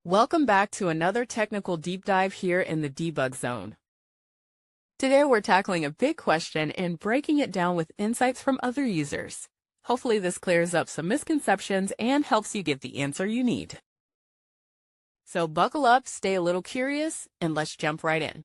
Welcome back to another technical deep dive here in the debug zone. Today we're tackling a big question and breaking it down with insights from other users. Hopefully this clears up some misconceptions and helps you get the answer you need. So buckle up, stay a little curious, and let's jump right in.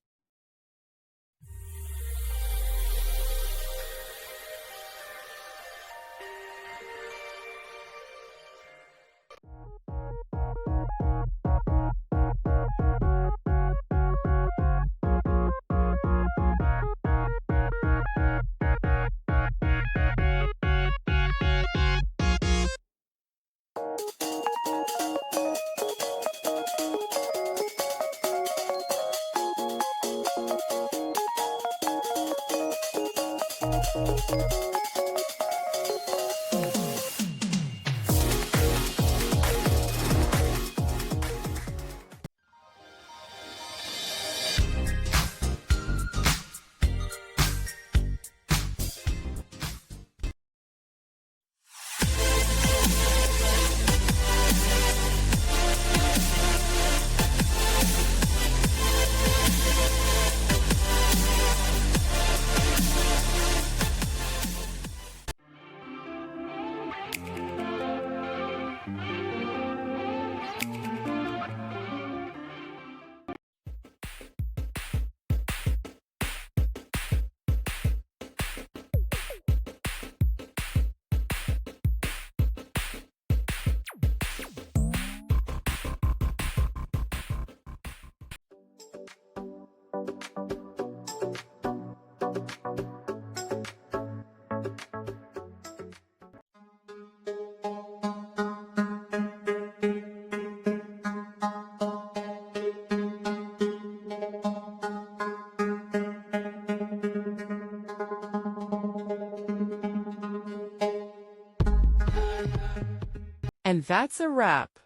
And that's a wrap.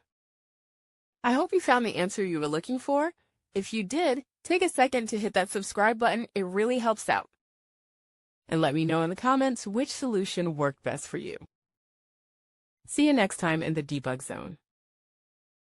I hope you found the answer you were looking for. If you did, take a second to hit that subscribe button. It really helps out. And let me know in the comments which solution worked best for you. See you next time in the debug zone.